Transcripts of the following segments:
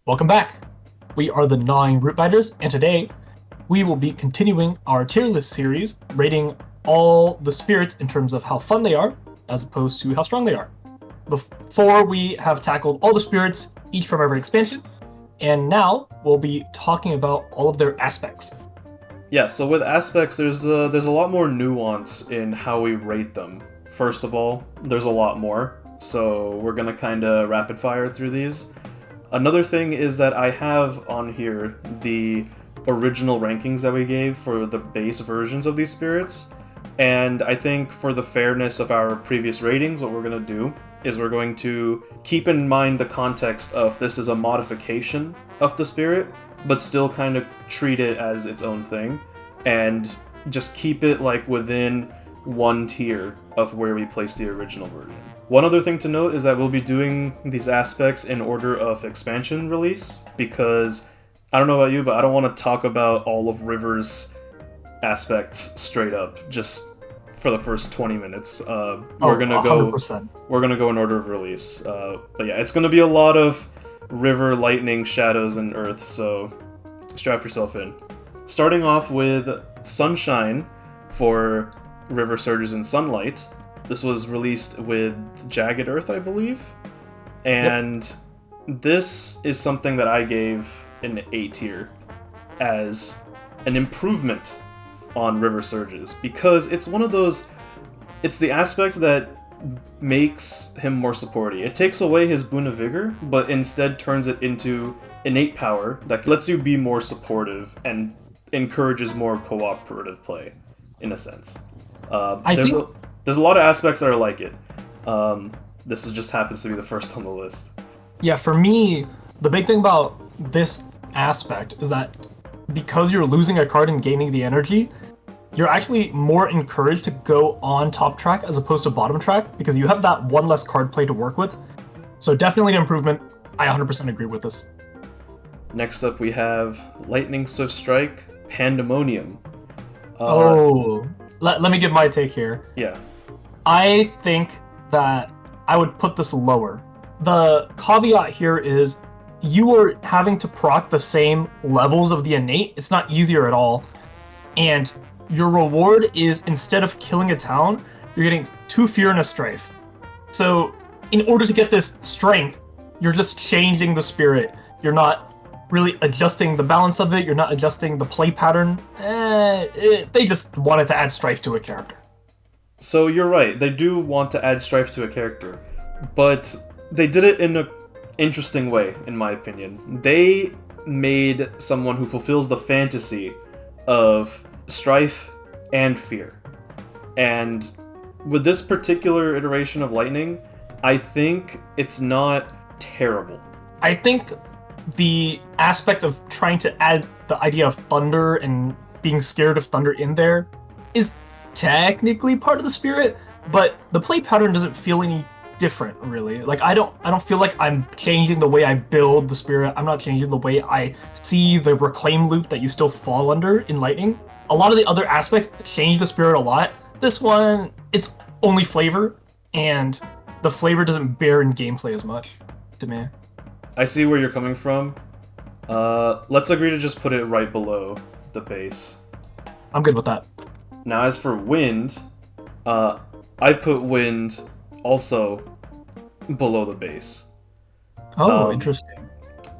Welcome back. We are the Gnawing Rootbiters, and today we will be continuing our tier list series, rating all the spirits in terms of how fun they are, as opposed to how strong they are. Before we have tackled all the spirits, each from every expansion, and now we'll be talking about all of their aspects. Yeah, so with aspects, there's a lot more nuance in how we rate them. First of all, there's a lot more, so we're gonna kind of rapid fire through these. Another thing is that I have on here the original rankings that we gave for the base versions of these spirits, and I think for the fairness of our previous ratings, what we're gonna do is we're going to keep in mind the context of this is a modification of the spirit, but still kind of treat it as its own thing, and just keep it like within one tier of where we place the original version. One other thing to note is that we'll be doing these aspects in order of expansion release, because I don't know about you, but I don't want to talk about all of River's aspects straight up, just for the first 20 minutes. We're gonna 100%. go in order of release. But yeah, it's gonna be a lot of River, Lightning, Shadows, and Earth, so strap yourself in. Starting off with Sunshine for River Surges and Sunlight. This was released with Jagged Earth, I believe. And this is something that I gave an A tier as an improvement on River Surges, because it's one of those, it's the aspect that makes him more supporty. It takes away his Boon of Vigor, but instead turns it into innate power that lets you be more supportive and encourages more cooperative play, in a sense. There's a lot of aspects that are like it. This just happens to be the first on the list. Yeah, for me, the big thing about this aspect is that because you're losing a card and gaining the energy, you're actually more encouraged to go on top track as opposed to bottom track, because you have that one less card play to work with. So definitely an improvement. I 100% agree with this. Next up, we have Lightning Swift Strike, Pandemonium. Let me give my take here. Yeah. I think that I would put this lower. The caveat here is you are having to proc the same levels of the innate. It's not easier at all. And your reward is, instead of killing a town, you're getting 2 fear and a strife. So in order to get this strength, you're just changing the spirit. You're not really adjusting the balance of it. You're not adjusting the play pattern. They just wanted to add strife to a character. So you're right, they do want to add strife to a character, but they did it in an interesting way, in my opinion. They made someone who fulfills the fantasy of strife and fear. And with this particular iteration of Lightning, I think it's not terrible. I think the aspect of trying to add the idea of thunder and being scared of thunder in there is technically part of the spirit, but the play pattern doesn't feel any different, really. Like I don't feel like I'm changing the way I build the spirit. I'm not changing the way I see the reclaim loop that you still fall under in Lightning. A lot of the other aspects change the spirit a lot. This one, it's only flavor, and the flavor doesn't bear in gameplay as much to me. I see where you're coming from. Let's agree to just put it right below the base. I'm good with that. Now, as for Wind, I put Wind also below the base. Interesting.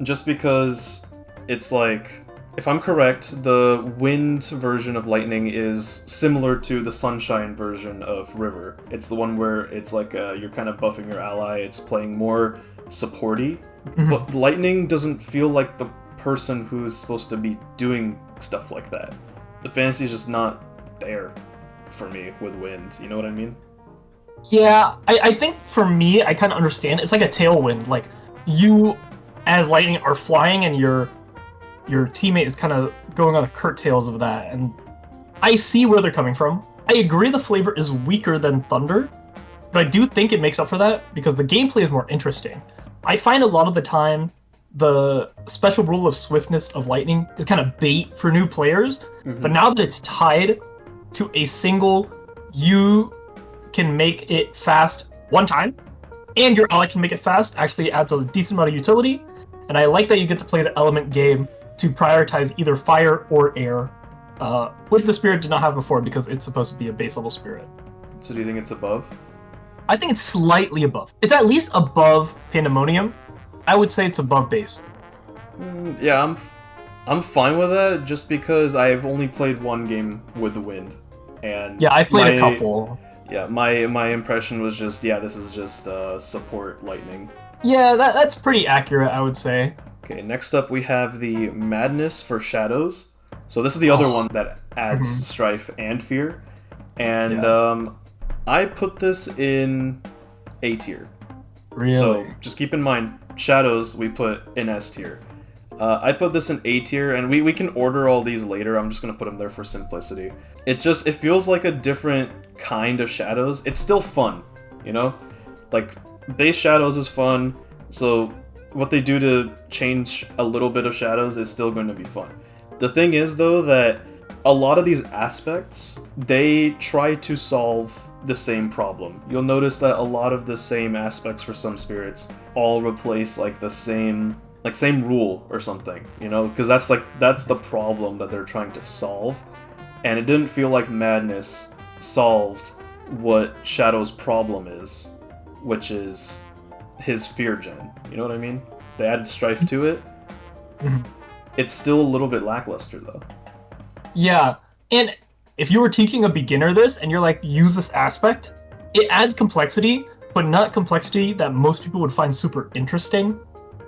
Just because it's like, if I'm correct, the Wind version of Lightning is similar to the Sunshine version of River. It's the one where it's like you're kind of buffing your ally, it's playing more supporty. Mm-hmm. But Lightning doesn't feel like the person who's supposed to be doing stuff like that. The fantasy is just not there for me with Wind, you know what I mean? Yeah, I think for me, I kind of understand. It's like a tailwind. Like, you, as Lightning, are flying, and your teammate is kind of going on the curtails of that. And I see where they're coming from. I agree the flavor is weaker than Thunder, but I do think it makes up for that because the gameplay is more interesting. I find a lot of the time the special rule of swiftness of Lightning is kind of bait for new players, but now that it's tied to a single, you can make it fast one time, and your ally can make it fast, actually adds a decent amount of utility, and I like that you get to play the element game to prioritize either fire or air, which the spirit did not have before because it's supposed to be a base level spirit. So do you think it's above? I think it's slightly above. It's at least above Pandemonium. I would say it's above base. Yeah, I'm fine with that just because I've only played one game with the wind, and yeah, I've played a couple. Yeah, my impression was just this is just support lightning. Yeah, that's pretty accurate, I would say. Okay, next up we have the Madness for Shadows. So this is the other one that adds strife and fear, and I put this in A tier. Really? So just keep in mind, Shadows we put in S tier. I put this in A tier, and we can order all these later. I'm just gonna put them there for simplicity. It feels like a different kind of Shadows. It's still fun, you know? Like, base Shadows is fun, so what they do to change a little bit of Shadows is still going to be fun. The thing is, though, that a lot of these aspects, they try to solve the same problem. You'll notice that a lot of the same aspects for some spirits all replace like the same rule or something, you know, because that's the problem that they're trying to solve, and it didn't feel like Madness solved what Shadow's problem is, which is his fear gen. You know what I mean? They added strife to it. It's still a little bit lackluster though. Yeah, and if you were teaching a beginner this and you're like, use this aspect, it adds complexity, but not complexity that most people would find super interesting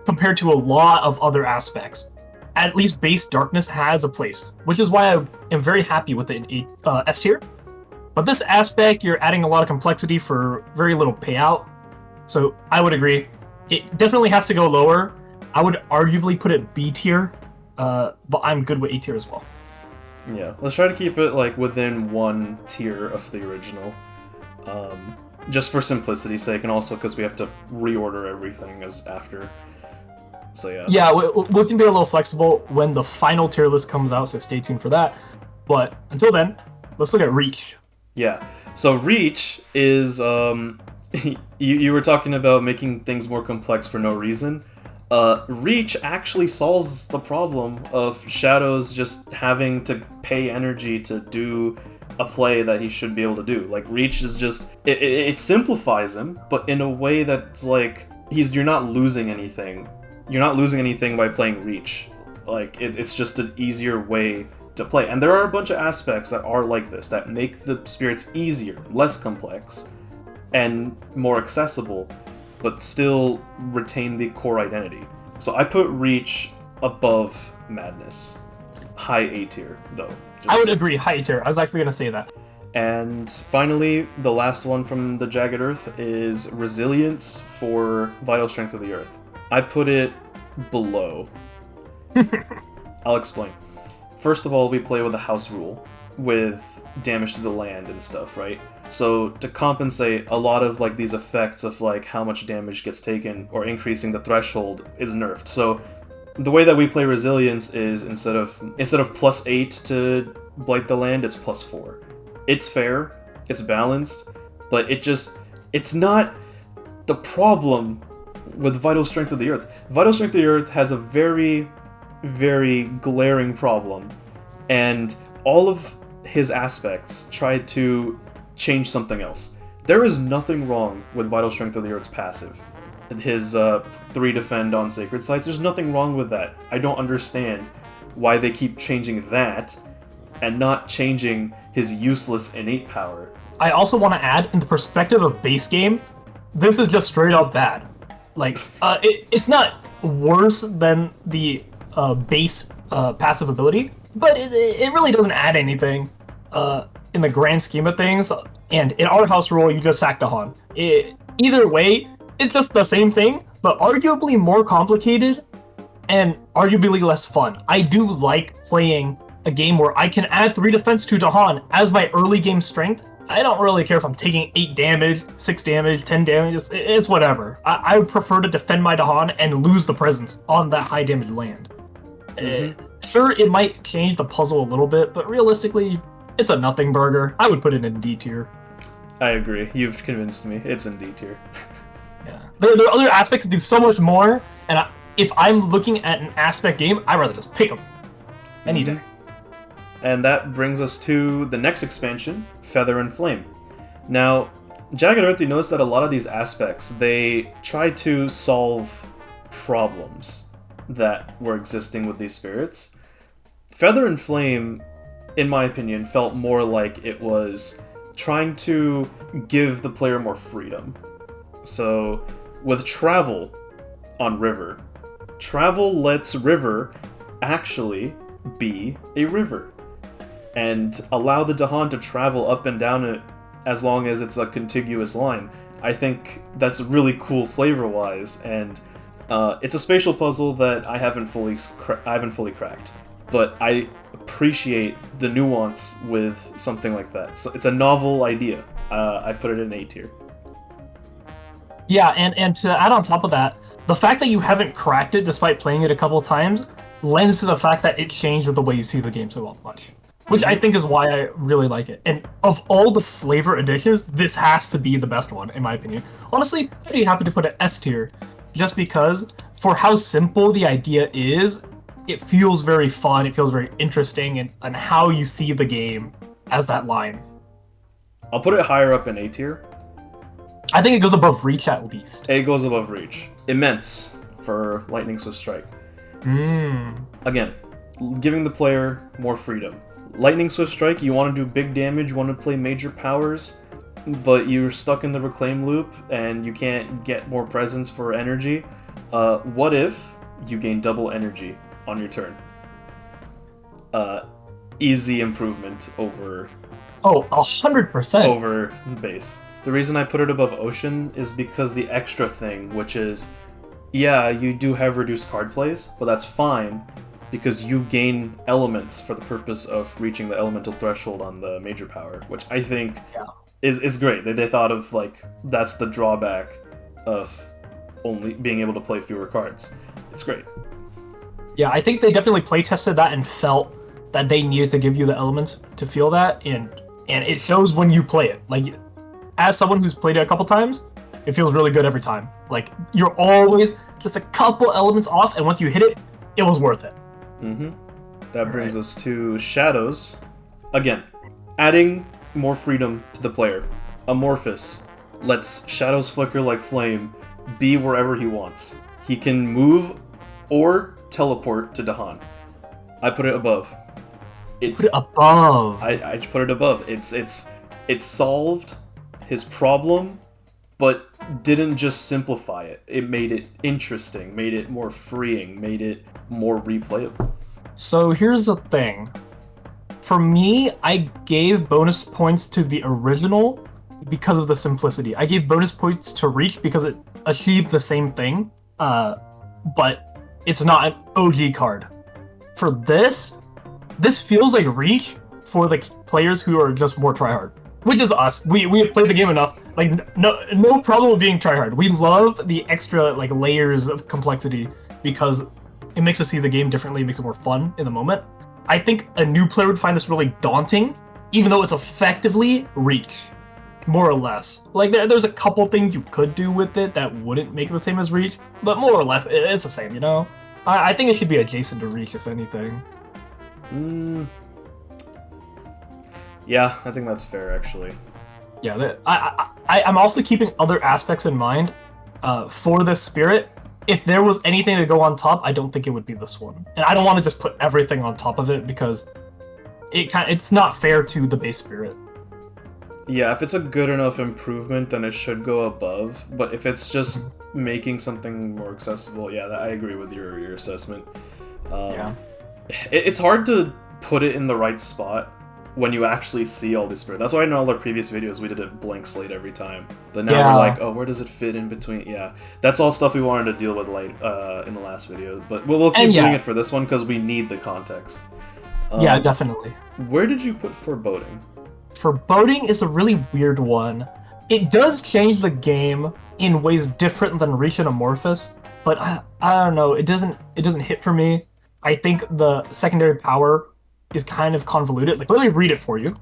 compared to a lot of other aspects. At least base darkness has a place, which is why I am very happy with it in S tier. But this aspect, you're adding a lot of complexity for very little payout. So I would agree. It definitely has to go lower. I would arguably put it B tier, but I'm good with A tier as well. Yeah, let's try to keep it like within one tier of the original, just for simplicity's sake, and also because we have to reorder everything as after. So yeah. Yeah, we can be a little flexible when the final tier list comes out, so stay tuned for that. But until then, let's look at Reach. Yeah, so Reach is you were talking about making things more complex for no reason. Reach actually solves the problem of Shadows just having to pay energy to do a play that he should be able to do. Like, Reach is just... It simplifies him, but in a way that's like... You're not losing anything. You're not losing anything by playing Reach. Like, it's just an easier way to play. And there are a bunch of aspects that are like this, that make the spirits easier, less complex, and more accessible, but still retain the core identity. So I put Reach above Madness. High A tier, though. I would agree, high tier. I was actually going to say that. And finally, the last one from the Jagged Earth is Resilience for Vital Strength of the Earth. I put it below. I'll explain. First of all, we play with the house rule, with damage to the land and stuff, right? So to compensate, a lot of like these effects of like how much damage gets taken or increasing the threshold is nerfed. So the way that we play Resilience is instead of +8 to blight the land, it's +4. It's fair, it's balanced, but it's not the problem with Vital Strength of the Earth. Vital Strength of the Earth has a very, very glaring problem, and all of his aspects try to change something else. There is nothing wrong with Vital Strength of the Earth's passive. His 3 defend on sacred sites, there's nothing wrong with that. I don't understand why they keep changing that and not changing his useless innate power. I also want to add, in the perspective of base game, this is just straight up bad. Like, it's not worse than the base passive ability, but it really doesn't add anything in the grand scheme of things. And in our house rule, you just sack Dahan. Either way, it's just the same thing, but arguably more complicated and arguably less fun. I do like playing a game where I can add 3 defense to Dahan as my early game strength. I don't really care if I'm taking 8 damage, 6 damage, 10 damage, it's whatever. I would prefer to defend my Dahan and lose the presence on that high damage land. Sure, it might change the puzzle a little bit, but realistically, it's a nothing burger. I would put it in D tier. I agree. You've convinced me. It's in D tier. Yeah. There are other aspects that do so much more, and if I'm looking at an aspect game, I'd rather just pick them any day. And that brings us to the next expansion, Feather and Flame. Now, Jagged Earth, you notice that a lot of these aspects, they try to solve problems that were existing with these spirits. Feather and Flame, in my opinion, felt more like it was trying to give the player more freedom. So, with Travel on River, Travel lets River actually be a river and allow the Dahan to travel up and down it as long as it's a contiguous line. I think that's really cool flavor-wise, and it's a spatial puzzle that I haven't fully cracked, but I appreciate the nuance with something like that. So it's a novel idea. I put it in A tier. Yeah, and to add on top of that, the fact that you haven't cracked it despite playing it a couple times lends to the fact that it changed the way you see the game so much. Which I think is why I really like it. And of all the flavor additions, this has to be the best one, in my opinion. Honestly, I'd be happy to put it S tier, just because for how simple the idea is, it feels very fun, it feels very interesting, and how you see the game as that line. I'll put it higher up in A tier. I think it goes above Reach at least. A goes above Reach. Immense for Lightning Swift Strike. Again, giving the player more freedom. Lightning Swift Strike, you want to do big damage, you want to play major powers, but you're stuck in the reclaim loop and you can't get more presence for energy. What if you gain double energy on your turn? Easy improvement over... Oh, 100%. Over base. The reason I put it above Ocean is because the extra thing, which is, yeah, you do have reduced card plays, but that's fine, because you gain elements for the purpose of reaching the elemental threshold on the major power, which I think is great. They thought of, like, that's the drawback of only being able to play fewer cards. It's great. Yeah, I think they definitely play-tested that and felt that they needed to give you the elements to feel that, and it shows when you play it. Like, as someone who's played it a couple times, it feels really good every time. Like, you're always just a couple elements off, and once you hit it, it was worth it. That brings us to Shadows. Again, adding more freedom to the player. Amorphous lets Shadows flicker like flame be wherever he wants. He can move or teleport to Dahan. I put it above. Put it above. I put it above. It solved his problem, but didn't just simplify it. It made it interesting, made it more freeing, made it more replayable. So here's the thing. For me, I gave bonus points to the original because of the simplicity. I gave bonus points to Reach because it achieved the same thing, but it's not an OG card. For this feels like Reach for the players who are just more tryhard, which is us. We have played the game enough. Like, no problem with being tryhard. We love the extra, like, layers of complexity because it makes us see the game differently, it makes it more fun in the moment. I think a new player would find this really daunting, even though it's effectively Reach, more or less. Like, there's a couple things you could do with it that wouldn't make it the same as Reach, but more or less, it's the same, you know? I think it should be adjacent to Reach, if anything. Yeah, I think that's fair, actually. Yeah, I'm also keeping other aspects in mind for this spirit. If there was anything to go on top, I don't think it would be this one. And I don't want to just put everything on top of it because it's not fair to the base spirit. Yeah, if it's a good enough improvement, then it should go above. But if it's just making something more accessible, yeah, I agree with your assessment. It's hard to put it in the right spot when you actually see all these spirits. That's why in all our previous videos we did a blank slate every time. But now we're like, oh, where does it fit in between? Yeah, that's all stuff we wanted to deal with in the last video. But we'll keep doing it for this one because we need the context. Yeah, definitely. Where did you put Foreboding? Foreboding is a really weird one. It does change the game in ways different than Reach and Amorphous, but I don't know. It doesn't hit for me. I think the secondary power is kind of convoluted. Like, let me read it for you.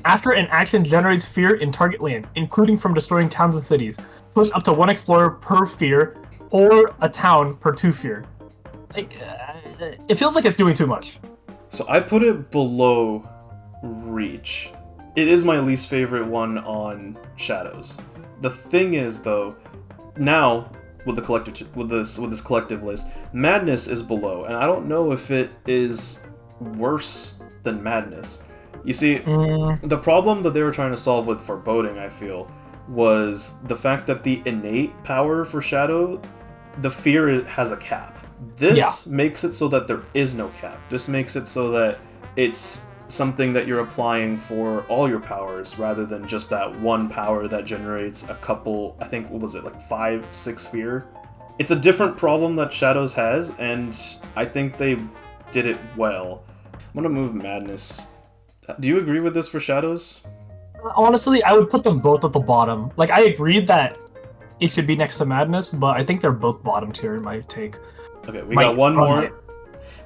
After an action generates fear in target land, including from destroying towns and cities, push up to one explorer per fear or a town per 2 fear. Like, it feels like it's doing too much. So I put it below Reach. It is my least favorite one on Shadows. The thing is, though, now with this collective list, Madness is below, and I don't know if it is worse than Madness. You see, the problem that they were trying to solve with Foreboding, I feel, was the fact that the innate power for Shadow, the fear has a cap. This makes it so that there is no cap. This makes it so that it's something that you're applying for all your powers rather than just that one power that generates a couple, I think, what was it, like 5, 6 fear? It's a different problem that Shadows has, and I think they did it well. I'm gonna move Madness. Do you agree with this for Shadows? Honestly, I would put them both at the bottom. Like, I agreed that it should be next to Madness, but I think they're both bottom tier in my take. Okay, we got one more.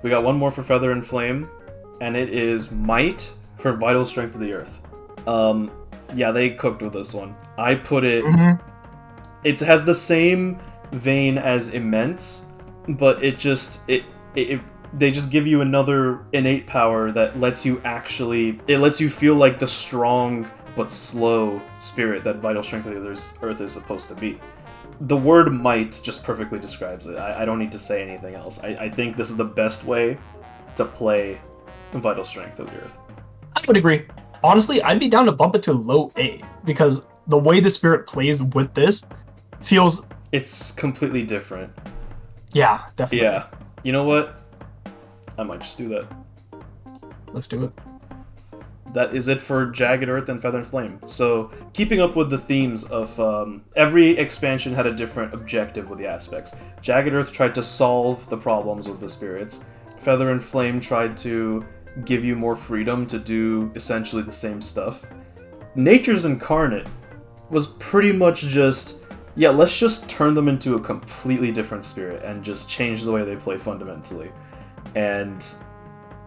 We got one more for Feather and Flame, and it is Might for Vital Strength of the Earth. Yeah, they cooked with this one. I put it... It has the same vein as Immense, but they just give you another innate power that lets you feel like the strong but slow spirit that Vital Strength of the Earth is supposed to be. The word might just perfectly describes it. I don't need to say anything else. I think this is the best way to play Vital Strength of the Earth. I would agree. Honestly, I'd be down to bump it to low A, because the way the spirit plays with this feels... It's completely different. Yeah, definitely. Yeah. You know what? I might just do that. Let's do it. That is it for Jagged Earth and Feather and Flame. So, keeping up with the themes of every expansion had a different objective with the aspects. Jagged Earth tried to solve the problems with the spirits. Feather and Flame tried to give you more freedom to do essentially the same stuff. Nature's Incarnate was pretty much just, yeah, let's just turn them into a completely different spirit and just change the way they play fundamentally. And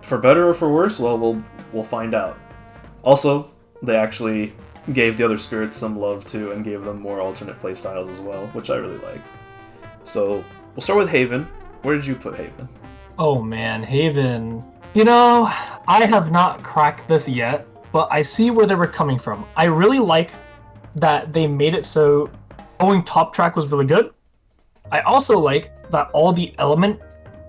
for better or for worse, well, we'll find out. Also, they actually gave the other spirits some love too and gave them more alternate playstyles as well, which I really like. So, we'll start with Haven. Where did you put Haven? Oh man, Haven. You know, I have not cracked this yet, but I see where they were coming from. I really like that they made it so going top track was really good. I also like that all the element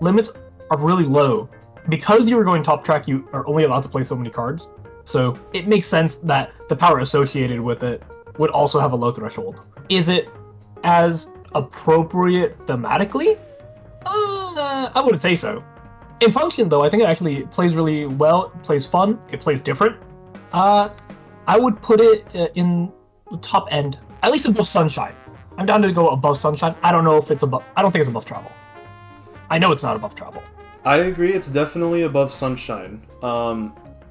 limits are really low. Because you were going top track, you are only allowed to play so many cards. So it makes sense that the power associated with it would also have a low threshold. Is it as appropriate thematically? I wouldn't say so. In function, though, I think it actually plays really well. It plays fun. It plays different. I would put it in the top end, at least above Sunshine. I'm down to go above Sunshine. I don't know if it's above. I don't think it's above Travel. I know it's not above Travel. I agree. It's definitely above Sunshine.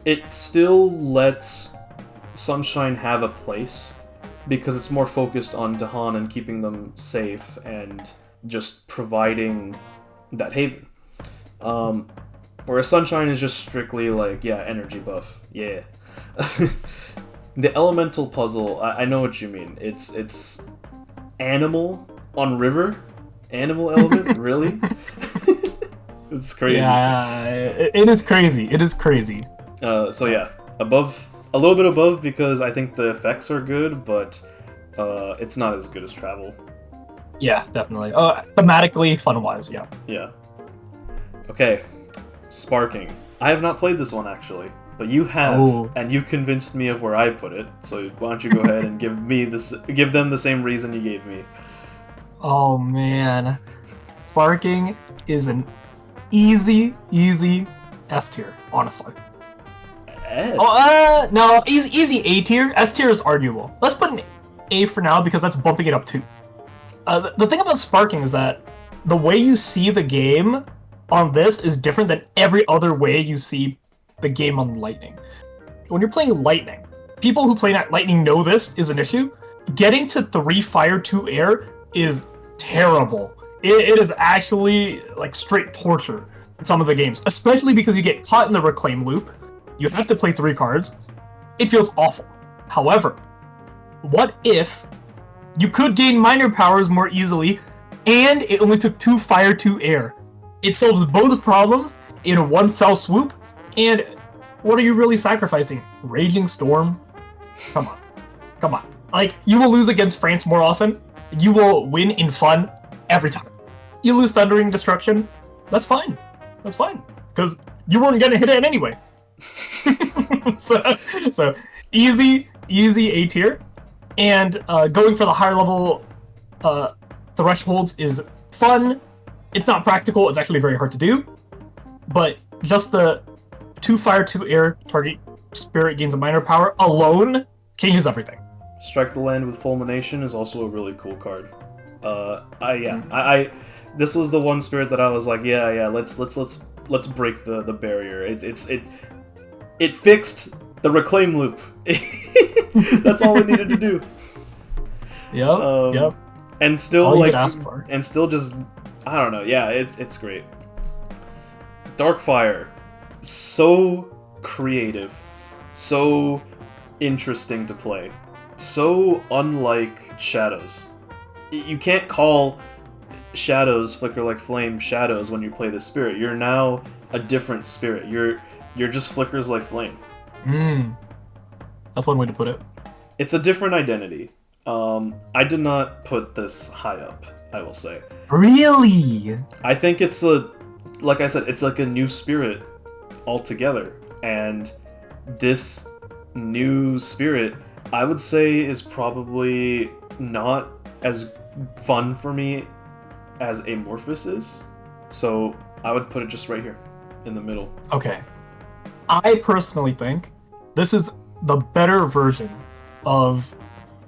It still lets Sunshine have a place because it's more focused on Dahan and keeping them safe and just providing that haven. Whereas Sunshine is just strictly like, yeah, energy buff. Yeah. The elemental puzzle, I know what you mean. It's animal on river? Animal element? Really? It's crazy. Yeah, it is crazy. It is crazy. So yeah, above, a little bit above because I think the effects are good, but it's not as good as Travel. Yeah, definitely. Thematically, fun-wise, yeah. Yeah. Okay, Sparking. I have not played this one actually, but you have, and you convinced me of where I put it. So why don't you go ahead and give them the same reason you gave me. Oh man, Sparking is an easy S tier, honestly. S? No, easy A tier. S tier is arguable. Let's put an A for now because that's bumping it up too. The thing about Sparking is that the way you see the game on this is different than every other way you see the game on Lightning. When you're playing Lightning, people who play Lightning know this is an issue. Getting to 3 fire, 2 air is terrible. It is actually like straight torture in some of the games, especially because you get caught in the reclaim loop. You have to play 3 cards. It feels awful. However, what if you could gain minor powers more easily and it only took 2 fire, 2 air. It solves both problems in one fell swoop, and what are you really sacrificing? Raging Storm? Come on. Come on. Like, you will lose against France more often. You will win in fun every time. You lose Thundering Destruction, that's fine. That's fine. Because you weren't going to hit it anyway. so easy A tier. And going for the higher level thresholds is fun. It's not practical. It's actually very hard to do. But just the 2 fire, 2 air, target spirit gains a minor power alone changes everything. Strike the land with Fulmination is also a really cool card. This was the one spirit that I was like, let's break the barrier. It fixed the reclaim loop. That's all it needed to do. Yep. And still all like, ask for. And still just, I don't know. Yeah, it's great. Darkfire, so creative, so interesting to play, so unlike Shadows. You can't call Shadows Flicker Like Flame Shadows when you play this spirit. You're now a different spirit. You're just Flickers Like Flame. That's one way to put it. It's a different identity. I did not put this high up, I will say. Really? I think like I said, it's like a new spirit altogether. And this new spirit, I would say, is probably not as fun for me as Amorphous is. So I would put it just right here in the middle. Okay. I personally think this is the better version of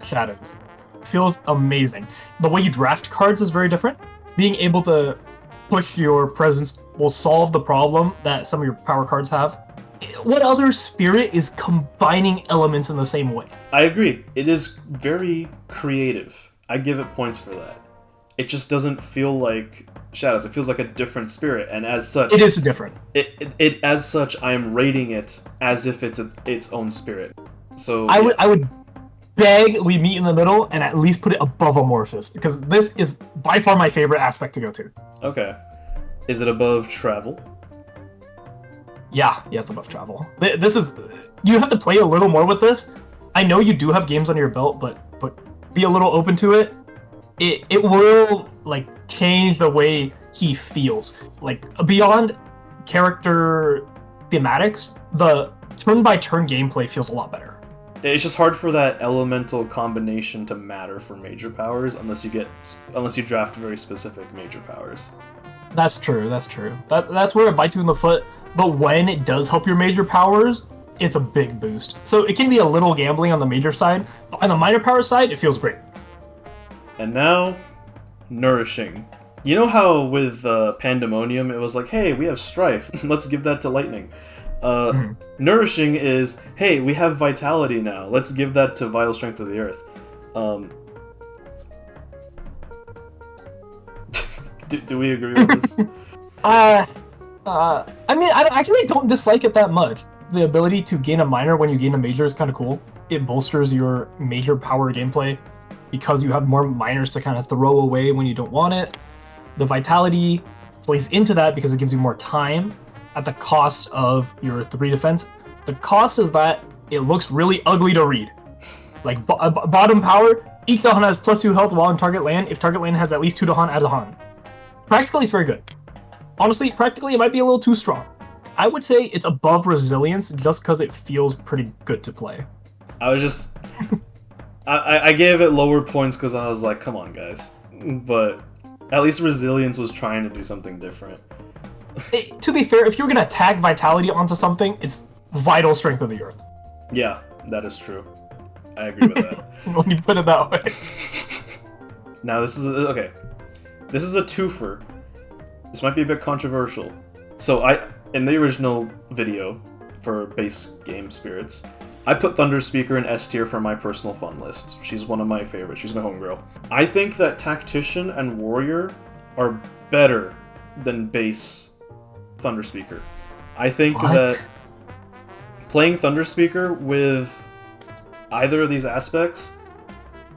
Shadows. Feels amazing. The way you draft cards is very different. Being able to push your presence will solve the problem that some of your power cards have. What other spirit is combining elements in the same way? I agree. It is very creative. I give it points for that. It just doesn't feel like Shadows. It feels like a different spirit, and as such, it is different. It as such, I am rating it as if it's its own spirit. So I would beg we meet in the middle and at least put it above Amorphous, because this is by far my favorite aspect to go to. Okay. Is it above Travel? Yeah, it's above Travel. This is... You have to play a little more with this. I know you do have games under your belt, but be a little open to it. It will, like, change the way he feels. Like, beyond character thematics, the turn-by-turn gameplay feels a lot better. It's just hard for that elemental combination to matter for major powers unless you draft very specific major powers. That's true. That's where it bites you in the foot. But when it does help your major powers, it's a big boost. So it can be a little gambling on the major side, but on the minor power side, it feels great. And now, Nourishing. You know how with Pandemonium, it was like, hey, we have Strife. Let's give that to Lightning. Nourishing is, hey, we have Vitality now. Let's give that to Vital Strength of the Earth. Do we agree with this? I mean, I actually don't dislike it that much. The ability to gain a minor when you gain a major is kind of cool. It bolsters your major power gameplay because you have more minors to kind of throw away when you don't want it. The Vitality plays into that because it gives you more time at the cost of your 3 defense. The cost is that it looks really ugly to read. Like, bottom power, each Dahan has +2 health while in target land if target land has at least 2 Dahan as a Han. Practically, it's very good. Honestly, practically, it might be a little too strong. I would say it's above Resilience just because it feels pretty good to play. I was just... I gave it lower points because I was like, come on, guys. But at least Resilience was trying to do something different. To be fair, if you're going to tag Vitality onto something, it's Vital Strength of the Earth. Yeah, that is true. I agree with that. When you put it that way. Now, this is... Okay. This is a twofer. This might be a bit controversial. So in the original video for base game spirits, I put Thunder Speaker in S tier for my personal fun list. She's one of my favorites. She's my homegirl. I think that Tactician and Warrior are better than base Thunder Speaker. I think that playing Thunder Speaker with either of these aspects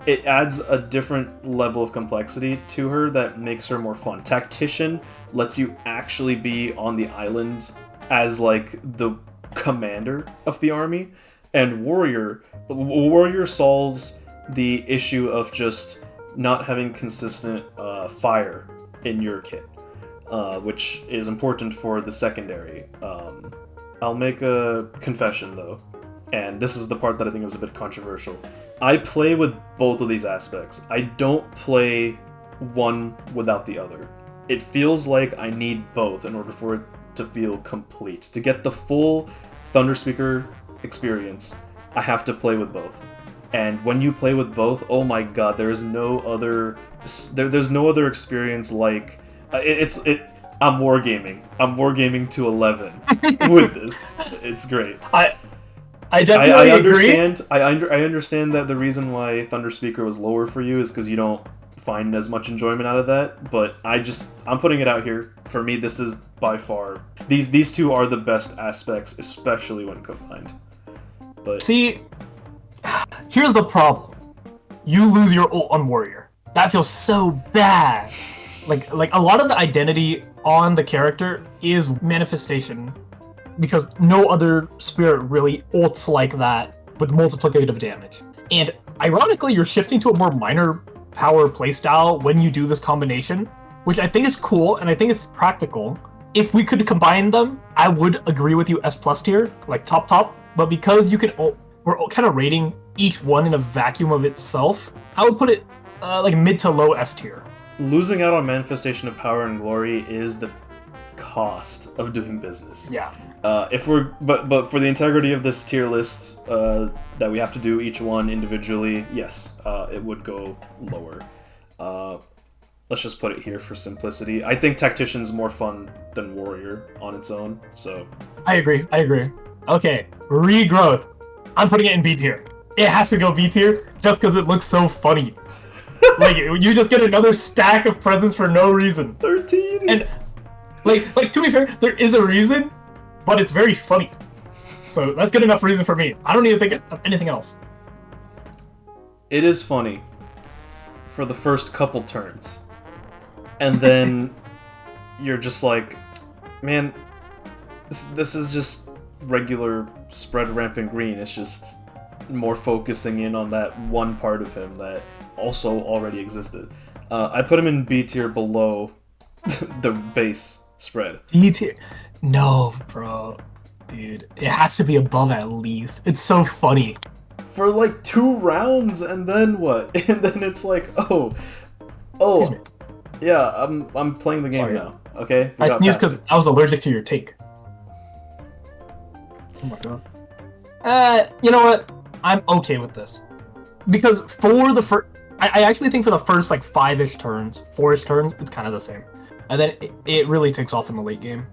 it adds a different level of complexity to her that makes her more fun. Tactician lets you actually be on the island as like the commander of the army, and warrior solves the issue of just not having consistent fire in your kit, which is important for the secondary. I'll make a confession though, and this is the part that I think is a bit controversial. I play with both of these aspects. I don't play one without the other. It feels like I need both in order for it to feel complete. To get the full Thunderspeaker experience, I have to play with both. And when you play with both, oh my god, there's no other experience like I'm wargaming. I'm wargaming to 11 with this. It's great. I definitely understand. I understand that the reason why Thunderspeaker was lower for you is because you don't find as much enjoyment out of that. But I'm putting it out here. For me, this is by far these two are the best aspects, especially when combined. But see, here's the problem: you lose your ult on warrior. That feels so bad. Like a lot of the identity on the character is manifestation. Because no other spirit really ults like that with multiplicative damage. And ironically, you're shifting to a more minor power playstyle when you do this combination, which I think is cool and I think it's practical. If we could combine them, I would agree with you S+ tier, like top. But because we're kind of rating each one in a vacuum of itself, I would put it like mid to low S tier. Losing out on manifestation of power and glory is the cost of doing business. Yeah. But for the integrity of this tier list that we have to do each one individually, yes, it would go lower. Let's just put it here for simplicity. I think Tactician's more fun than Warrior on its own, so... I agree. Okay, Regrowth. I'm putting it in B tier. It has to go B tier just because it looks so funny. Like, you just get another stack of presents for no reason. 13! And, like to be fair, there is a reason, but it's very funny. So that's good enough reason for me. I don't need to think of anything else. It is funny for the first couple turns. And then you're just like, man, this is just regular spread rampant green. It's just more focusing in on that one part of him that also already existed. I put him in B tier below the base spread. B tier? No, bro. Dude, it has to be above at least. It's so funny. For like 2 rounds, and then what? And then it's like, oh, yeah, I'm playing the game. Sorry. Now. Okay. I sneezed because I was allergic to your take. Oh my god. You know what? I'm okay with this because for the first, I actually think for the first like 5-ish turns, 4-ish turns, it's kind of the same, and then it really takes off in the late game.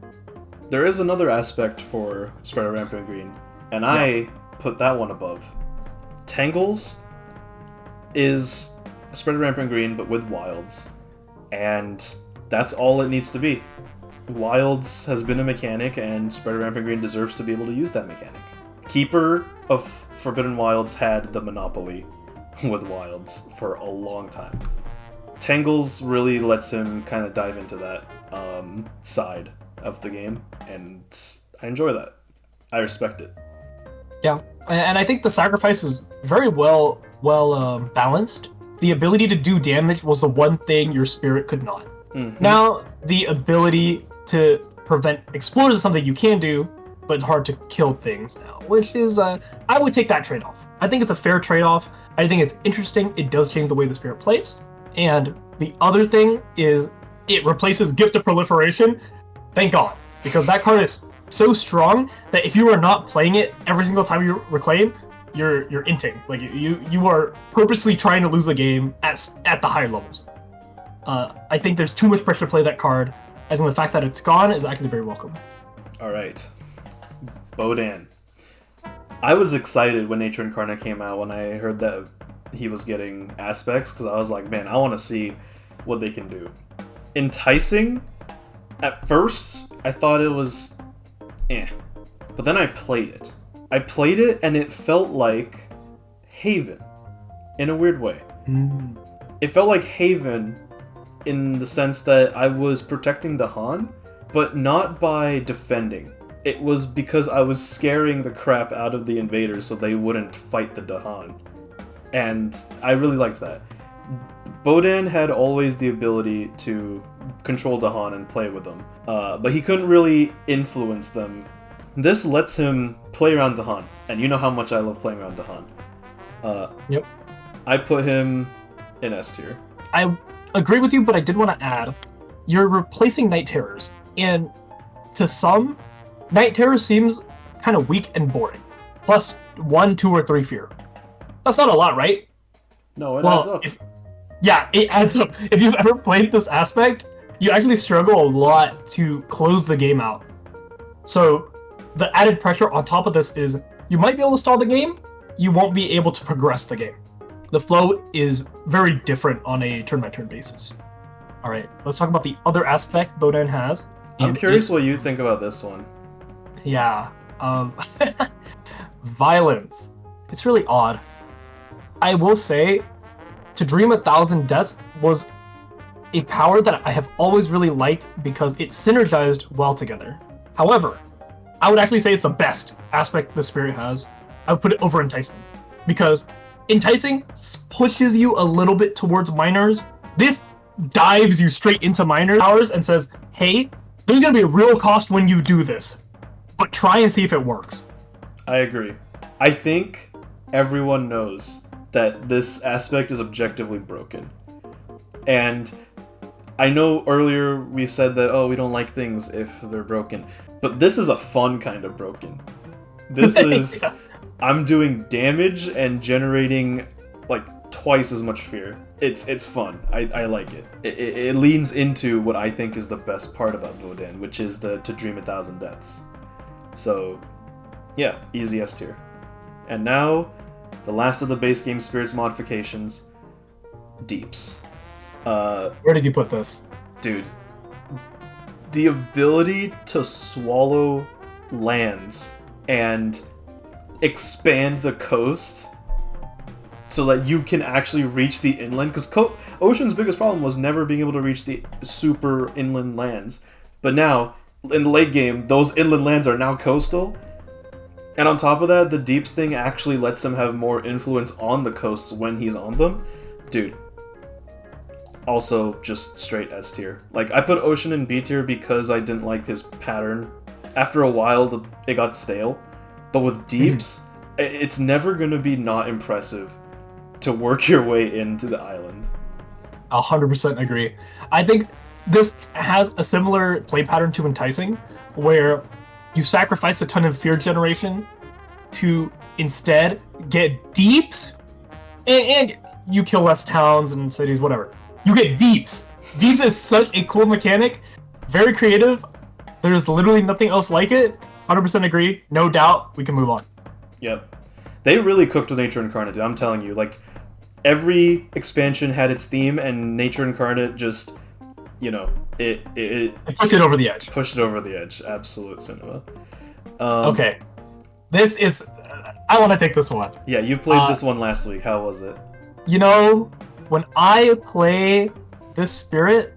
There is another aspect for Spreader Rampant Green, and yeah. I put that one above. Tangles is Spreader Rampant Green, but with wilds. And that's all it needs to be. Wilds has been a mechanic, and Spreader Rampant Green deserves to be able to use that mechanic. Keeper of Forbidden Wilds had the monopoly with wilds for a long time. Tangles really lets him kind of dive into that side of the game, and I enjoy that. I respect it. Yeah, and I think the sacrifice is very well balanced. The ability to do damage was the one thing your spirit could not. Mm-hmm. Now, the ability to prevent explorers is something you can do, but it's hard to kill things now, which is, I would take that trade-off. I think it's a fair trade-off. I think it's interesting. It does change the way the spirit plays. And the other thing is it replaces Gift of Proliferation. Thank God, because that card is so strong that if you are not playing it every single time you reclaim, you're inting. Like you are purposely trying to lose the game at the high levels. I think there's too much pressure to play that card. I think the fact that it's gone is actually very welcome. All right, Bodan. I was excited when Nature Incarnate came out when I heard that he was getting aspects, because I was like, man, I want to see what they can do. Enticing. At first, I thought it was but then I played it. And it felt like Haven, in a weird way. It felt like Haven in the sense that I was protecting the Han, but not by defending. It was because I was scaring the crap out of the invaders so they wouldn't fight the Dahan. And I really liked that. Bodan had always the ability to control Dahan and play with them, but he couldn't really influence them. This lets him play around Dahan, and you know how much I love playing around Dahan. Yep. I put him in S tier. I agree with you, but I did want to add, you're replacing Night Terrors, and to some, Night Terror seems kind of weak and boring. Plus 1, 2, or 3 fear. That's not a lot, right? No, it adds up. Yeah, it adds up. If you've ever played this aspect, you actually struggle a lot to close the game out. So the added pressure on top of this is you might be able to stall the game, you won't be able to progress the game. The flow is very different on a turn-by-turn basis. All right, let's talk about the other aspect Bodan has. I'm curious what you think about this one. Yeah, violence. It's really odd. I will say, to dream 1,000 deaths was a power that I have always really liked because it synergized well together. However, I would actually say it's the best aspect the spirit has. I would put it over enticing, because enticing pushes you a little bit towards minors. This dives you straight into minor powers and says, hey, there's going to be a real cost when you do this, but try and see if it works. I agree. I think everyone knows that this aspect is objectively broken. And I know earlier we said that, oh, we don't like things if they're broken. But this is a fun kind of broken. This is, yeah. I'm doing damage and generating like twice as much fear. It's fun. I like it. It leans into what I think is the best part about Bodan, which is to dream 1,000 deaths. So, yeah, easy S tier. And now, the last of the base game spirits modifications, Deeps. Where did you put this? Dude, the ability to swallow lands and expand the coast so that you can actually reach the inland, because Ocean's biggest problem was never being able to reach the super inland lands. But now, in the late game, those inland lands are now coastal. And on top of that, the Deeps thing actually lets him have more influence on the coasts when he's on them. Dude. Also, just straight S tier. Like, I put Ocean in B tier because I didn't like his pattern. After a while, it got stale. But with Deeps, it's never going to be not impressive to work your way into the island. 100% agree. I think this has a similar play pattern to Enticing, where you sacrifice a ton of fear generation to instead get Deeps, and you kill less towns and cities, whatever. You get Deeps. Deeps is such a cool mechanic, very creative. There's literally nothing else like it. 100% agree. No doubt. We can move on. Yep. They really cooked with Nature Incarnate, dude. I'm telling you, like, every expansion had its theme, and Nature Incarnate just, you know, it pushed it over the edge. Pushed it over the edge. Absolute cinema. Okay. This is... I want to take this one. Yeah, you played this one last week. How was it? You know, when I play this spirit,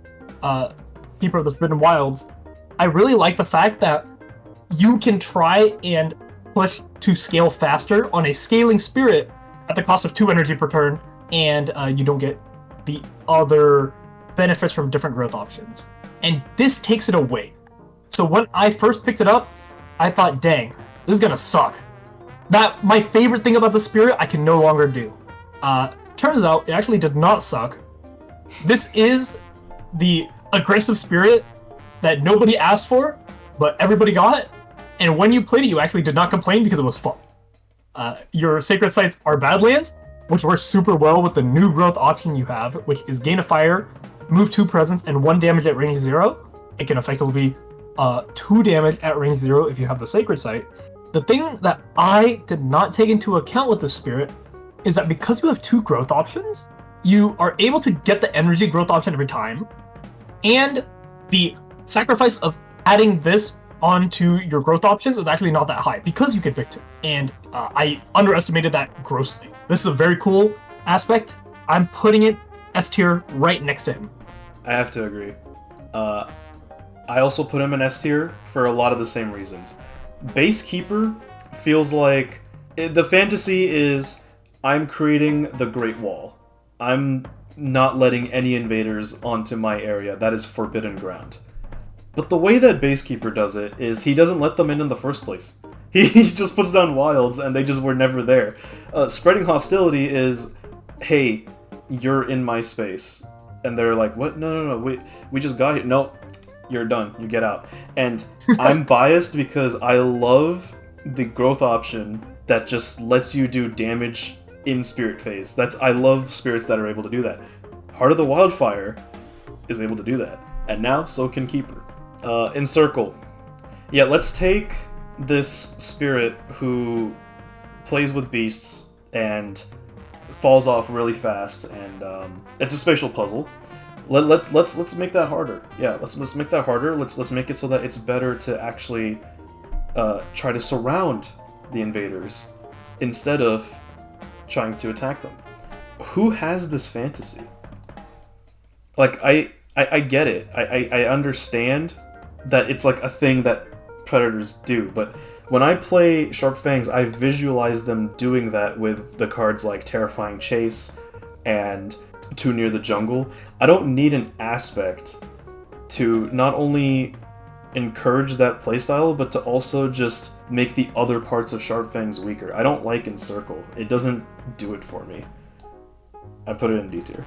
Keeper of the Forbidden Wilds, I really like the fact that you can try and push to scale faster on a scaling spirit at the cost of 2 energy per turn, and you don't get the other benefits from different growth options. And this takes it away. So when I first picked it up, I thought, dang, this is gonna suck. That my favorite thing about the spirit I can no longer do. Turns out it actually did not suck. This is the aggressive spirit that nobody asked for, but everybody got. And when you played it, you actually did not complain because it was fun. Your sacred sites are Badlands, which works super well with the new growth option you have, which is gain a fire, move 2 presence, and 1 damage at range 0. It can effectively be 2 damage at range 0 if you have the sacred site. The thing that I did not take into account with the spirit is that because you have 2 growth options, you are able to get the energy growth option every time, and the sacrifice of adding this onto your growth options is actually not that high because you can pick 2. And I underestimated that grossly. This is a very cool aspect. I'm putting it S tier right next to him. I have to agree. I also put him in S tier for a lot of the same reasons. Base Keeper feels like the fantasy is I'm creating the Great Wall. I'm not letting any invaders onto my area. That is forbidden ground. But the way that Base Keeper does it is he doesn't let them in the first place. He just puts down wilds and they just were never there. Spreading hostility is, hey, you're in my space. And they're like, what? No, we just got here. No, you're done. You get out. And I'm biased because I love the growth option that just lets you do damage in spirit phase. I love spirits that are able to do that. Heart of the Wildfire is able to do that. And now, so can Keeper. Encircle. Yeah, let's take this spirit who plays with beasts and falls off really fast, and it's a spatial puzzle. Let's make that harder. Yeah, let's make that harder. Let's make it so that it's better to actually try to surround the invaders instead of trying to attack them. Who has this fantasy? Like, I get it. I understand that it's like a thing that predators do, but when I play Sharp Fangs, I visualize them doing that with the cards like Terrifying Chase and Too Near the Jungle. I don't need an aspect to not only encourage that playstyle, but to also just make the other parts of Sharp Fangs weaker. I don't like Encircle. It doesn't do it for me. I put it in D tier.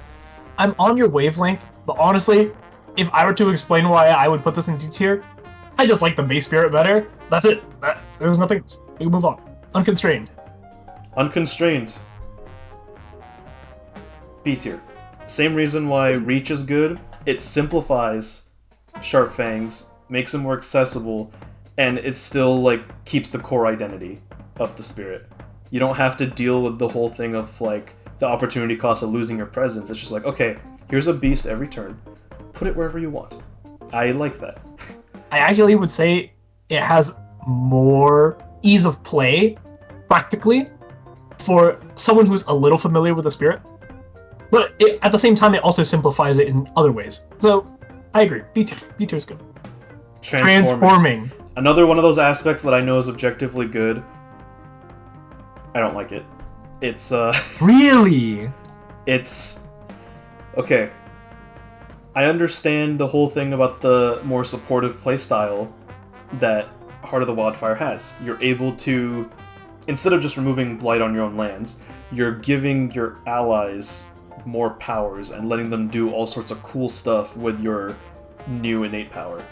I'm on your wavelength, but honestly, if I were to explain why I would put this in D tier, I just like the base spirit better. That's it. There's nothing else. We can move on. Unconstrained. Unconstrained. B tier. Same reason why Reach is good. It simplifies Sharp Fangs, makes them more accessible, and it still like keeps the core identity of the spirit. You don't have to deal with the whole thing of like the opportunity cost of losing your presence. It's just like, okay, here's a beast every turn. Put it wherever you want. I like that. I actually would say it has more ease of play, practically, for someone who's a little familiar with the spirit. But at the same time, it also simplifies it in other ways. So, I agree. B tier is good. Transforming. Another one of those aspects that I know is objectively good. I don't like it. It's, Really? It's... Okay. I understand the whole thing about the more supportive playstyle that Heart of the Wildfire has. You're able to, instead of just removing blight on your own lands, you're giving your allies more powers and letting them do all sorts of cool stuff with your new innate power.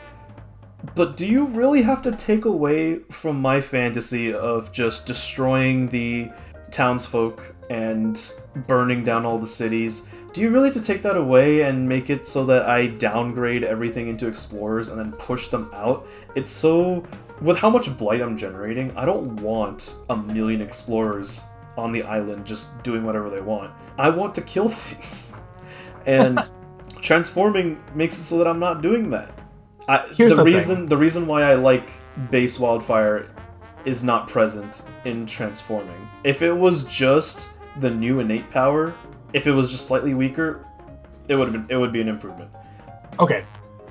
But do you really have to take away from my fantasy of just destroying the townsfolk and burning down all the cities? Do you really have to take that away and make it so that I downgrade everything into explorers and then push them out? It's so... With how much blight I'm generating, I don't want 1,000,000 explorers on the island just doing whatever they want. I want to kill things. And transforming makes it so that I'm not doing that. The reason why I like base Wildfire is not present in transforming. If it was just the new innate power, if it was just slightly weaker, it would be an improvement. Okay,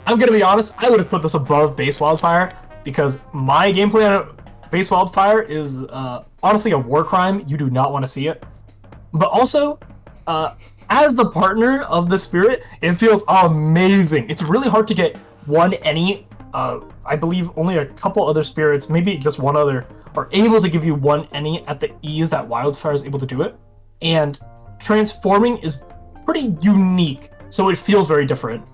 I'm gonna be honest. I would have put this above base Wildfire because my gameplay on base Wildfire is honestly a war crime. You do not want to see it. But also, as the partner of the spirit, it feels amazing. It's really hard to get any. I believe only a couple other spirits, maybe just one other, are able to give you any at the ease that Wildfire is able to do it. And transforming is pretty unique, so it feels very different.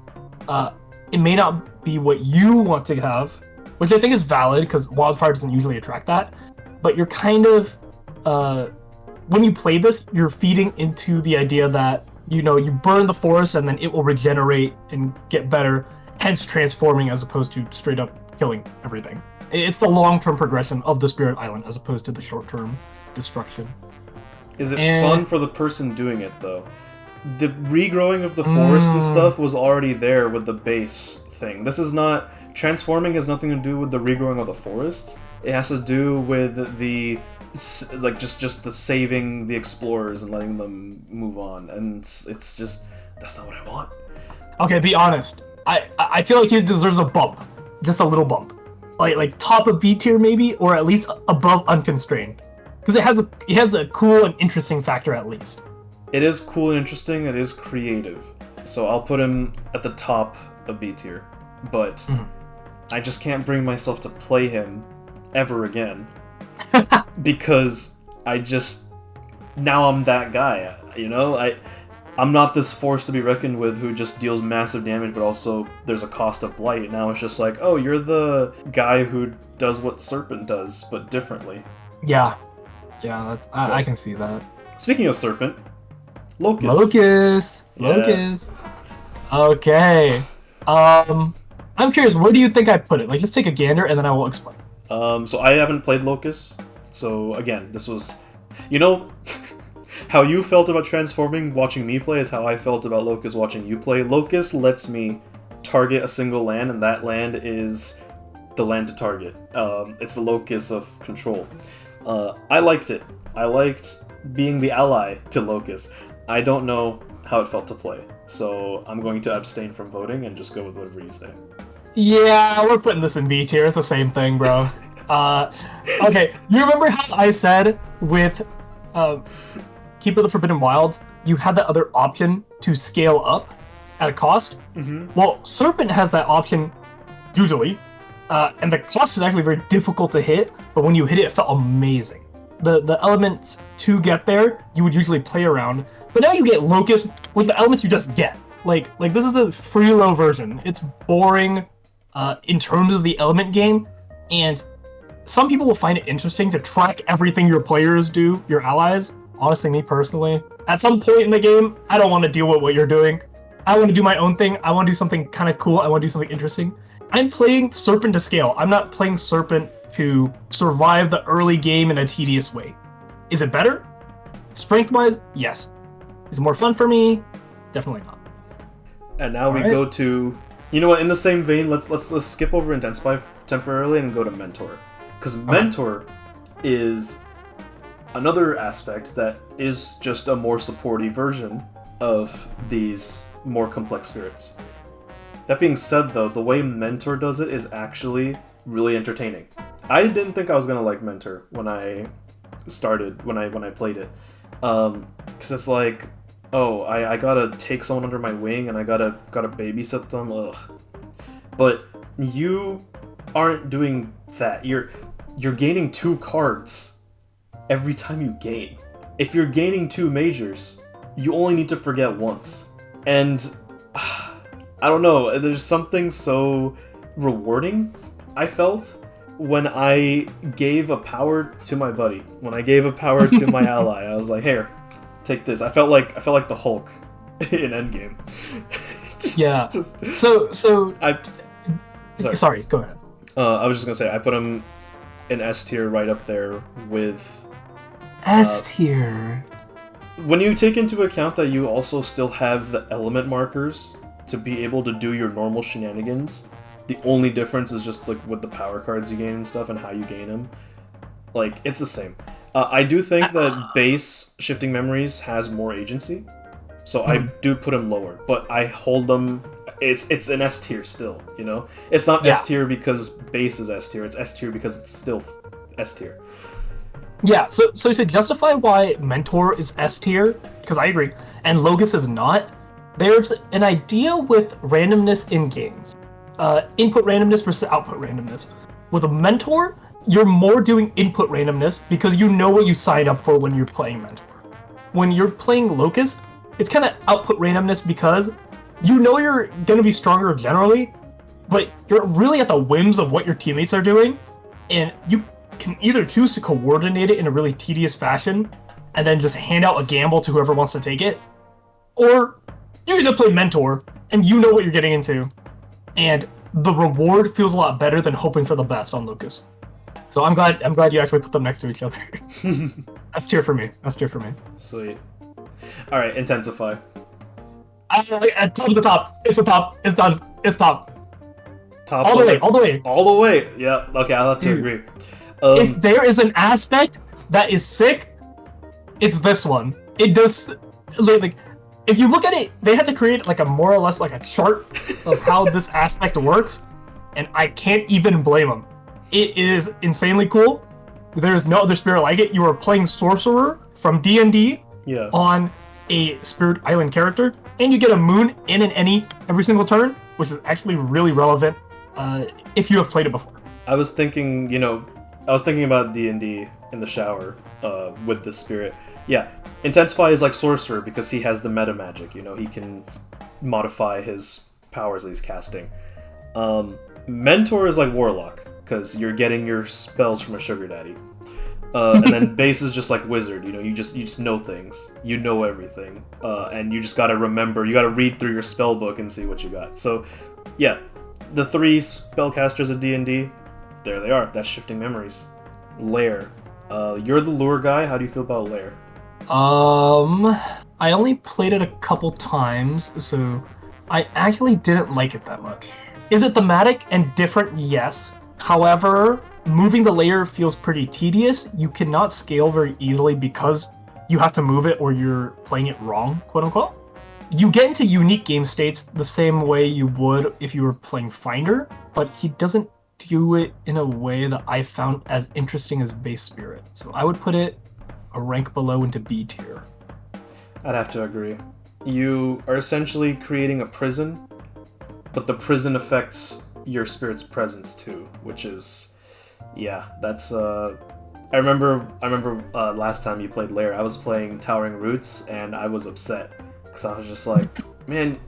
It may not be what you want to have, which I think is valid because Wildfire doesn't usually attract that, but you're kind of when you play this, you're feeding into the idea that you burn the forest and then it will regenerate and get better, hence transforming as opposed to straight up killing everything. It's the long-term progression of the Spirit Island as opposed to the short-term destruction. Is it fun for the person doing it, though? The regrowing of the forest and stuff was already there with the base thing. This is not transforming has nothing to do with the regrowing of the forests. It has to do with the just the saving the explorers and letting them move on, and it's just that's not what I want. Okay, be honest. I feel like he deserves a bump, just a little bump, like top of B tier maybe, or at least above unconstrained, because it has the cool and interesting factor at least. It is cool and interesting. It is creative, so I'll put him at the top of B tier, but I just can't bring myself to play him ever again. Because now I'm that guy, you know? I'm not this force to be reckoned with who just deals massive damage, but also there's a cost of blight. Now it's just like, oh, you're the guy who does what Serpent does, but differently. Yeah, I can see that. Speaking of Serpent, Locust. Locust. Okay. I'm curious, where do you think I put it? Like, just take a gander, and then I will explain. So I haven't played Locust. So again, this was, you know, how you felt about transforming watching me play is how I felt about Locust watching you play. Locust lets me target a single land, and that land is the land to target. It's the locus of control. I liked it. I liked being the ally to Locust. I don't know how it felt to play, so I'm going to abstain from voting and just go with whatever you say. Yeah, we're putting this in B tier. It's the same thing, bro. Okay, you remember how I said with Keeper of the Forbidden Wilds, you had that other option to scale up at a cost? Well, Serpent has that option usually, and the cost is actually very difficult to hit, but when you hit it, it felt amazing. The elements to get there, you would usually play around, but now you get Locust with the elements you just get. Like this is a freelo version. It's boring in terms of the element game, and some people will find it interesting to track everything your players do, your allies. Honestly, me personally, at some point in the game, I don't want to deal with what you're doing. I want to do my own thing. I want to do something kind of cool. I want to do something interesting. I'm playing Serpent to scale. I'm not playing Serpent to survive the early game in a tedious way. Is it better? Strength-wise, yes. Is it more fun for me? Definitely not. And now we go to, you know what? In the same vein, let's skip over Intensify temporarily and go to Mentor, because Mentor is another aspect that is just a more supporty version of these more complex spirits. That being said, though, the way Mentor does it is actually really entertaining. I didn't think I was gonna like Mentor when I played it, because it's like, oh, I gotta take someone under my wing and I gotta babysit them. Ugh. But you aren't doing that. You're gaining 2 cards every time you gain. If you're gaining 2 majors, you only need to forget once. And I don't know, there's something so rewarding I felt when I gave a power to my buddy. When I gave a power to my ally, I was like, here, take this. I felt like the Hulk in Endgame. Sorry, go ahead. I was just gonna say, I put him in S tier, right up there with S tier. When you take into account that you also still have the element markers to be able to do your normal shenanigans, the only difference is just like with the power cards you gain and stuff and how you gain them. Like, it's the same. I do think that base Shifting Memories has more agency, so I do put him lower, but I hold them. It's an S tier still, you know? It's not S tier because base is S tier, it's S tier because it's still S tier. Yeah, so to justify why Mentor is S tier, because I agree, and Locust is not, there's an idea with randomness in games. Input randomness versus output randomness. With a Mentor, you're more doing input randomness because you know what you signed up for when you're playing Mentor. When you're playing Locust, it's kind of output randomness because you know you're going to be stronger generally, but you're really at the whims of what your teammates are doing, and you can either choose to coordinate it in a really tedious fashion and then just hand out a gamble to whoever wants to take it, or you're going to play Mentor and you know what you're getting into, and the reward feels a lot better than hoping for the best on Lucas. So I'm glad you actually put them next to each other. That's tier for me. Sweet. All right, Intensify. At top of the top. It's the top. It's done. It's top. top all the way, like, all the way. all the way. Yeah. Okay, I'll have to Dude. agree. If there is an aspect that is sick, it's this one. It does, like, if you look at it, they had to create like a more or less like a chart of how this aspect works, and I can't even blame them. It is insanely cool. There is no other spirit like it. You are playing sorcerer from D&D Yeah. on a Spirit Island character, and you get a moon in and any every single turn, which is actually really relevant if you have played it before. I was thinking about D&D in the shower with this spirit. Yeah, Intensify is like sorcerer because he has the meta magic. You know, he can modify his powers that he's casting. Mentor is like warlock because you're getting your spells from a sugar daddy. And then base is just like wizard. You know, you just know things. You know everything, and you just gotta remember. You gotta read through your spell book and see what you got. So, yeah, the 3 spellcasters of D&D, there they are. That's shifting memories. Lair, you're the lure guy. How do you feel about Lair? I only played it a couple times, so I actually didn't like it that much. Is it thematic and different? Yes. However, moving the layer feels pretty tedious. You cannot scale very easily because you have to move it or you're playing it wrong, quote unquote. You get into unique game states the same way you would if you were playing Finder, but he doesn't do it in a way that I found as interesting as Base Spirit. So I would put it a rank below into B tier. I'd have to agree. You are essentially creating a prison, but the prison affects your spirit's presence too, which is, yeah, that's I remember last time you played Lair, I was playing Towering Roots and I was upset because I was just like, man,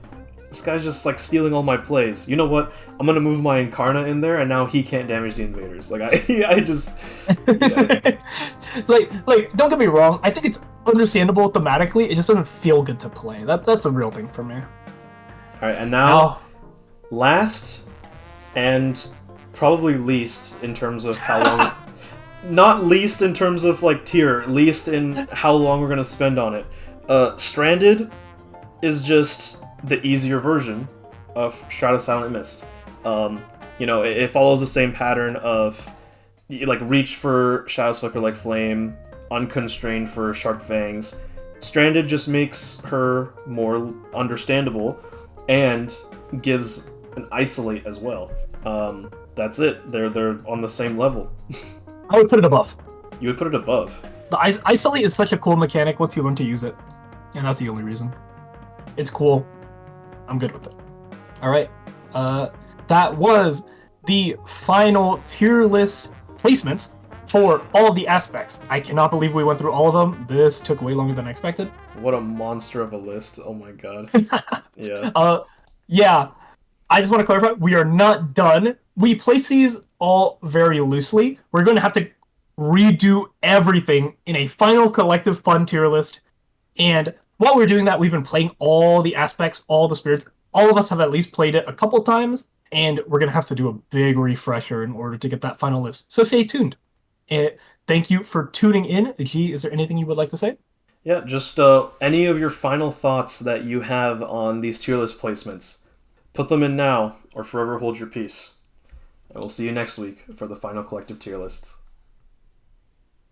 this guy's just like stealing all my plays. You know what? I'm gonna move my Incarnate in there, and now he can't damage the invaders. Like I just yeah. like don't get me wrong. I think it's understandable thematically. It just doesn't feel good to play. That's a real thing for me. All right, and now last and probably least in terms of how long. Not least in terms of like tier, least in how long we're gonna spend on it. Stranded is just the easier version of Shroud of Silent Mist. You know, it follows the same pattern of like reach for Shadow's Flicker like Flame, unconstrained for Sharp Fangs. Stranded just makes her more understandable and gives an isolate as well. That's it. They're on the same level. I would put it above. You would put it above. The isolate is such a cool mechanic once you learn to use it, and that's the only reason. It's cool. I'm good with it. All right. That was the final tier list placements for all of the aspects. I cannot believe we went through all of them. This took way longer than I expected. What a monster of a list. Oh my god. Yeah. Yeah. I just want to clarify, we are not done. We place these all very loosely. We're going to have to redo everything in a final collective fun tier list. And while we're doing that, we've been playing all the aspects, all the spirits. All of us have at least played it a couple times, and we're going to have to do a big refresher in order to get that final list. So stay tuned. And thank you for tuning in. G, is there anything you would like to say? Yeah, just any of your final thoughts that you have on these tier list placements. Put them in now, or forever hold your peace. And we'll see you next week for the final collective tier list.